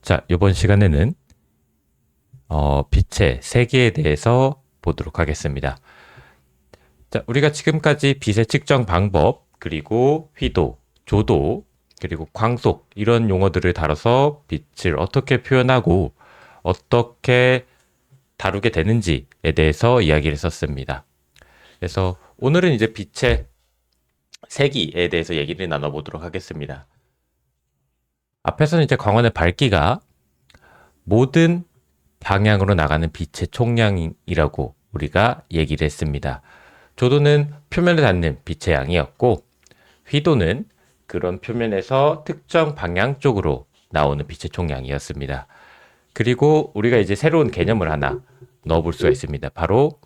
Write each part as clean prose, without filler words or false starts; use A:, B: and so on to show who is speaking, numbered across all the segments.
A: 자, 이번 시간에는 빛의 세기에 대해서 보도록 하겠습니다. 자, 우리가 지금까지 빛의 측정 방법, 그리고 휘도, 조도, 그리고 광속 이런 용어들을 다뤄서 빛을 어떻게 표현하고 어떻게 다루게 되는지에 대해서 이야기를 했었습니다. 그래서 오늘은 이제 빛의 세기에 대해서 얘기를 나눠보도록 하겠습니다. 앞에서는 이제 광원의 밝기가 모든 방향으로 나가는 빛의 총량이라고 우리가 얘기를 했습니다. 조도는 표면에 닿는 빛의 양이었고, 휘도는 그런 표면에서 특정 방향 쪽으로 나오는 빛의 총량이었습니다. 그리고 우리가 이제 새로운 개념을 하나 넣어볼 수가 있습니다. 바로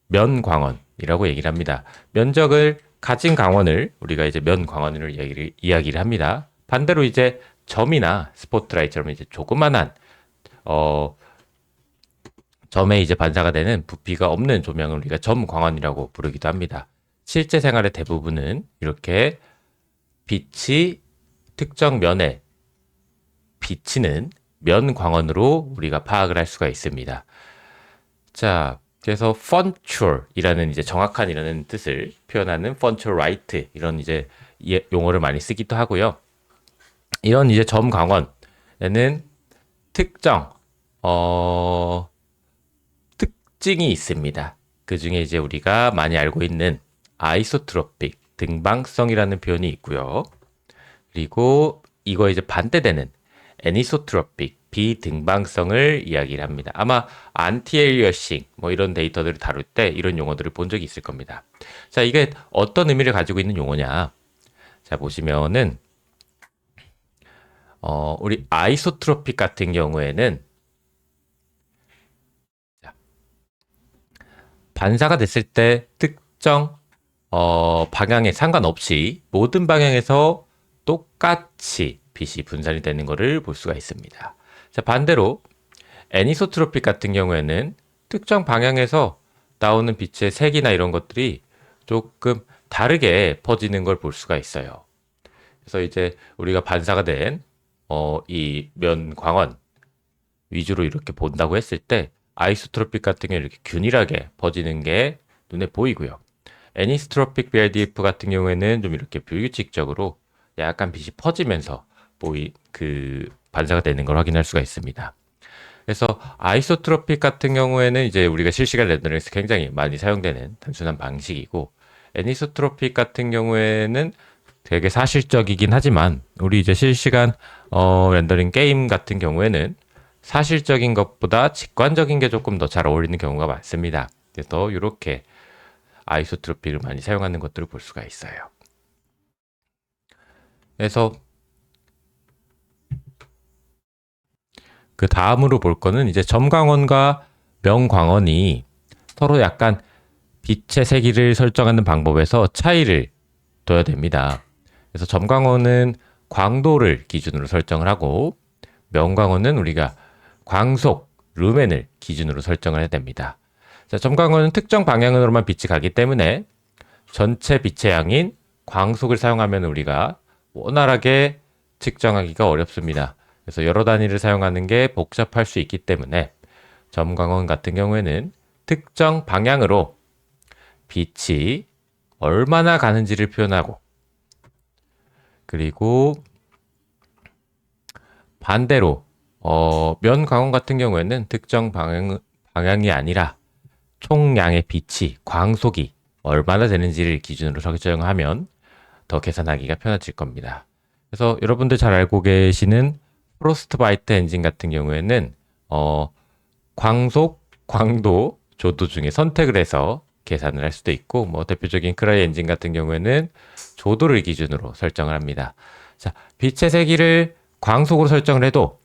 A: 면광원이라고 얘기를 합니다. 면적을 가진 광원을 우리가 이제 면광원으로 이야기를 합니다. 반대로 이제 점이나 스포트라이트처럼 이제 조그만한 점에 이제 반사가 되는 부피가 없는 조명을 우리가 점광원이라고 부르기도 합니다. 실제 생활의 대부분은 이렇게 빛이 특정 면에 비치는 면광원으로 우리가 파악을 할 수가 있습니다. 자, 그래서 punctual이라는 이제 정확한이라는 뜻을 표현하는 punctual right 이런 이제 용어를 많이 쓰기도 하고요. 이런 이제 점광원에는 특정 특징이 있습니다. 그 중에 이제 우리가 많이 알고 있는 아이소트로픽 등방성이라는 표현이 있고요. 그리고 이거 이제 반대되는 애니소트로픽 비등방성을 이야기를 합니다. 아마 안티에리어싱 뭐 이런 데이터들을 다룰 때 이런 용어들을 본 적이 있을 겁니다. 자, 이게 어떤 의미를 가지고 있는 용어냐? 자, 보시면은 우리 아이소트로픽 같은 경우에는 반사가 됐을 때 특정 방향에 상관없이 모든 방향에서 똑같이 빛이 분산이 되는 것을 볼 수가 있습니다. 자, 반대로 애니소트로픽 같은 경우에는 특정 방향에서 나오는 빛의 색이나 이런 것들이 조금 다르게 퍼지는 걸 볼 수가 있어요. 그래서 이제 우리가 반사가 된 이 면광원 위주로 이렇게 본다고 했을 때 아이소트로픽 같은 경우는 이렇게 균일하게 퍼지는 게 눈에 보이고요. 애니스트로픽 BRDF 같은 경우에는 좀 이렇게 불규칙적으로 약간 빛이 퍼지면서 반사가 되는 걸 확인할 수가 있습니다. 그래서 아이소트로픽 같은 경우에는 이제 우리가 실시간 렌더링에서 굉장히 많이 사용되는 단순한 방식이고, 애니소트로픽 같은 경우에는 되게 사실적이긴 하지만 우리 이제 실시간 렌더링 게임 같은 경우에는 사실적인 것보다 직관적인 게 조금 더 잘 어울리는 경우가 많습니다. 그래서 이렇게 아이소트로픽을 많이 사용하는 것들을 볼 수가 있어요. 그래서 그 다음으로 볼 거는 이제 점광원과 명광원이 서로 약간 빛의 세기를 설정하는 방법에서 차이를 둬야 됩니다. 그래서 점광원은 광도를 기준으로 설정을 하고, 명광원은 우리가 광속, 루멘을 기준으로 설정을 해야 됩니다. 자, 점광원은 특정 방향으로만 빛이 가기 때문에 전체 빛의 양인 광속을 사용하면 우리가 원활하게 측정하기가 어렵습니다. 그래서 여러 단위를 사용하는 게 복잡할 수 있기 때문에 점광원 같은 경우에는 특정 방향으로 빛이 얼마나 가는지를 표현하고, 그리고 반대로 면광원 같은 경우에는 특정 방향이 아니라 총량의 빛이 광속이 얼마나 되는지를 기준으로 설정하면 더 계산하기가 편해질 겁니다. 그래서 여러분들 잘 알고 계시는 프로스트바이트 엔진 같은 경우에는 광속, 광도, 조도 중에 선택을 해서 계산을 할 수도 있고, 뭐 대표적인 크라이 엔진 같은 경우에는 조도를 기준으로 설정을 합니다. 자, 빛의 세기를 광속으로 설정을 해도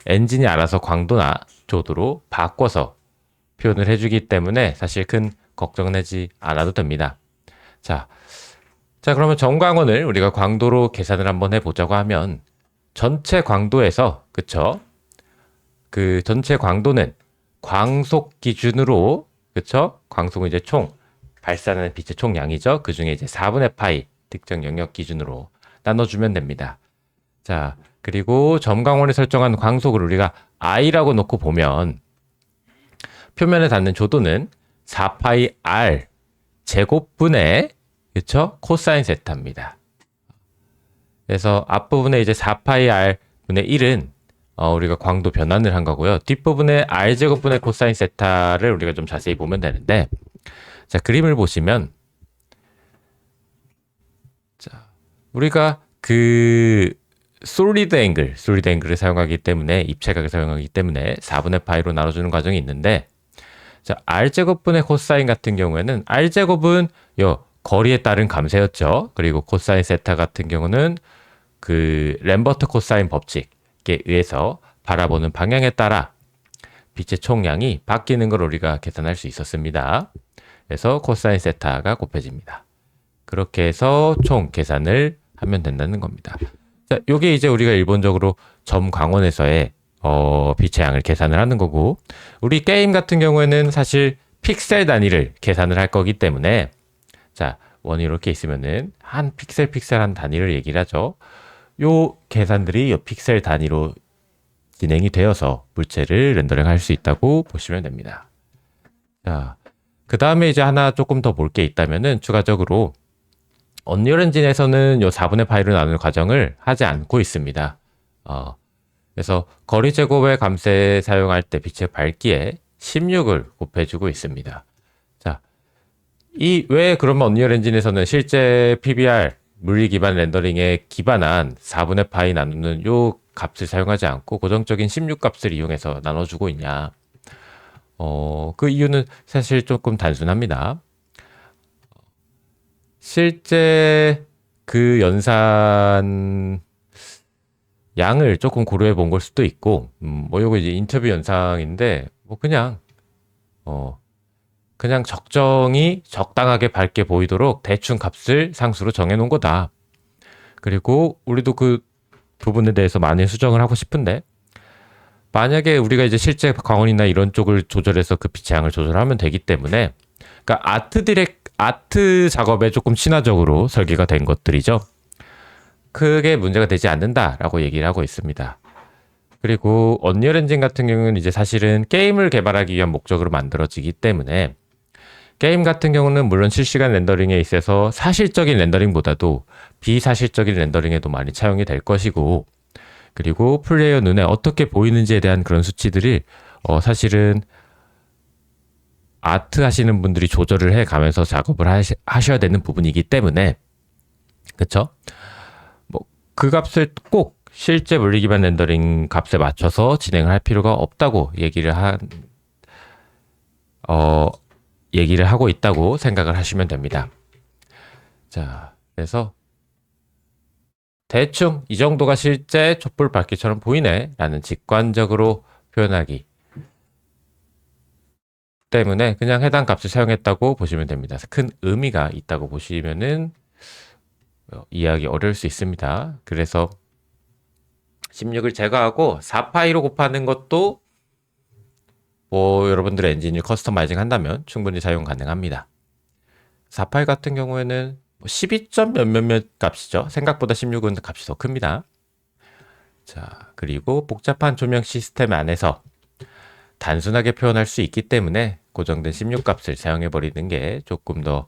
A: 엔진이 알아서 광도나 조도로 바꿔서 표현을 해주기 때문에 사실 큰 걱정은 하지 않아도 됩니다. 자, 그러면 점광원을 우리가 광도로 계산을 한번 해보자고 하면 전체 광도에서, 그쵸? 그 전체 광도는 광속 기준으로, 그쵸? 광속은 이제 총 발산하는 빛의 총량이죠. 그 중에 이제 4분의 파이 특정 영역 기준으로 나눠주면 됩니다. 자, 그리고 점광원이 설정한 광속을 우리가 i라고 놓고 보면 표면에 닿는 조도는 4파이 r 제곱분의 그쵸? 코사인 세타입니다. 그래서 앞부분에 이제 4파이 r 분의 1은 우리가 광도 변환을 한 거고요. 뒷부분에 r 제곱분의 코사인 세타를 우리가 좀 자세히 보면 되는데, 자, 그림을 보시면, 자, 우리가 그 솔리드 앵글을 사용하기 때문에, 입체각을 사용하기 때문에 4분의 파이로 나눠주는 과정이 있는데, 자, r제곱분의 코사인 같은 경우에는 r제곱은 요 거리에 따른 감세였죠. 그리고 코사인 세타 같은 경우는 그 램버트 코사인 법칙에 의해서 바라보는 방향에 따라 빛의 총량이 바뀌는 걸 우리가 계산할 수 있었습니다. 그래서 코사인 세타가 곱해집니다. 그렇게 해서 총 계산을 하면 된다는 겁니다. 자, 요게 이제 우리가 일본적으로 점광원에서의 빛의 양을 계산을 하는 거고, 우리 게임 같은 경우에는 사실 픽셀 단위를 계산을 할 거기 때문에, 자, 원이 이렇게 있으면은 한 픽셀 한 단위를 얘기를 하죠. 요 계산들이 요 픽셀 단위로 진행이 되어서 물체를 렌더링 할 수 있다고 보시면 됩니다. 자, 그 다음에 이제 하나 조금 더 볼 게 있다면은 추가적으로 언리얼 엔진에서는 요 4분의 파이로 나누는 과정을 하지 않고 있습니다. 그래서 거리 제곱의 감세 사용할 때 빛의 밝기에 16을 곱해주고 있습니다. 자, 왜 그러면 언리얼 엔진에서는 실제 PBR 물리 기반 렌더링에 기반한 4분의 파이 나누는 요 값을 사용하지 않고 고정적인 16 값을 이용해서 나눠주고 있냐? 그 이유는 사실 조금 단순합니다. 실제 그 연산 양을 조금 고려해 본 걸 수도 있고, 뭐 요거 이제 인터뷰 영상인데, 뭐 그냥 적정히 적당하게 밝게 보이도록 대충 값을 상수로 정해 놓은 거다. 그리고 우리도 그 부분에 대해서 많이 수정을 하고 싶은데, 만약에 우리가 이제 실제 광원이나 이런 쪽을 조절해서 그 빛의 양을 조절하면 되기 때문에, 그러니까 아트 작업에 조금 친화적으로 설계가 된 것들이죠. 크게 문제가 되지 않는다라고 얘기를 하고 있습니다. 그리고 언리얼 엔진 같은 경우는 이제 사실은 게임을 개발하기 위한 목적으로 만들어지기 때문에, 게임 같은 경우는 물론 실시간 렌더링에 있어서 사실적인 렌더링보다도 비사실적인 렌더링에도 많이 차용이 될 것이고, 그리고 플레이어 눈에 어떻게 보이는지에 대한 그런 수치들이 사실은 아트 하시는 분들이 조절을 해 가면서 작업을 하셔야 되는 부분이기 때문에, 그쵸? 뭐 그 값을 꼭 실제 물리 기반 렌더링 값에 맞춰서 진행을 할 필요가 없다고 얘기를 하고 있다고 생각을 하시면 됩니다. 자, 그래서 대충 이 정도가 실제 촛불 밝기처럼 보이네 라는 직관적으로 표현하기 때문에 그냥 해당 값을 사용했다고 보시면 됩니다. 큰 의미가 있다고 보시면은 이해하기 어려울 수 있습니다. 그래서 16을 제거하고 4파이로 곱하는 것도 뭐 여러분들의 엔진을 커스터마이징 한다면 충분히 사용 가능합니다. 4파이 같은 경우에는 12점 몇몇 값이죠. 생각보다 16은 값이 더 큽니다. 자, 그리고 복잡한 조명 시스템 안에서 단순하게 표현할 수 있기 때문에 고정된 16 값을 사용해 버리는 게 조금 더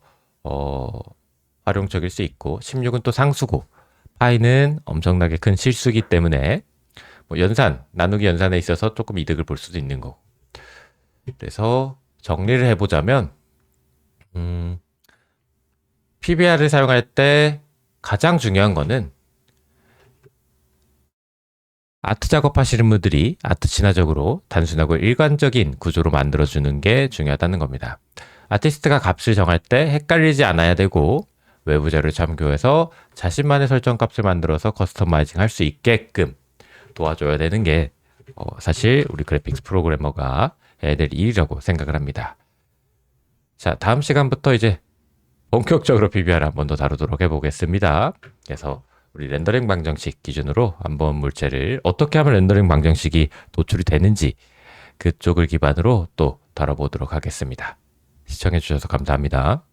A: 활용적일 수 있고, 16은 또 상수고 파이는 엄청나게 큰 실수기 때문에 뭐 나누기 연산에 있어서 조금 이득을 볼 수도 있는 거고. 그래서 정리를 해보자면 PBR을 사용할 때 가장 중요한 거는 아트 작업하시는 분들이 아트 친화적으로 단순하고 일관적인 구조로 만들어주는 게 중요하다는 겁니다. 아티스트가 값을 정할 때 헷갈리지 않아야 되고, 외부 자료를 참고해서 자신만의 설정 값을 만들어서 커스터마이징 할 수 있게끔 도와줘야 되는 게 사실 우리 그래픽스 프로그래머가 해야 될 일이라고 생각을 합니다. 자, 다음 시간부터 이제 본격적으로 PBR 한번 더 다루도록 해보겠습니다. 그래서 우리 렌더링 방정식 기준으로 한번 물체를 어떻게 하면 렌더링 방정식이 도출이 되는지 그쪽을 기반으로 또 다뤄보도록 하겠습니다. 시청해주셔서 감사합니다.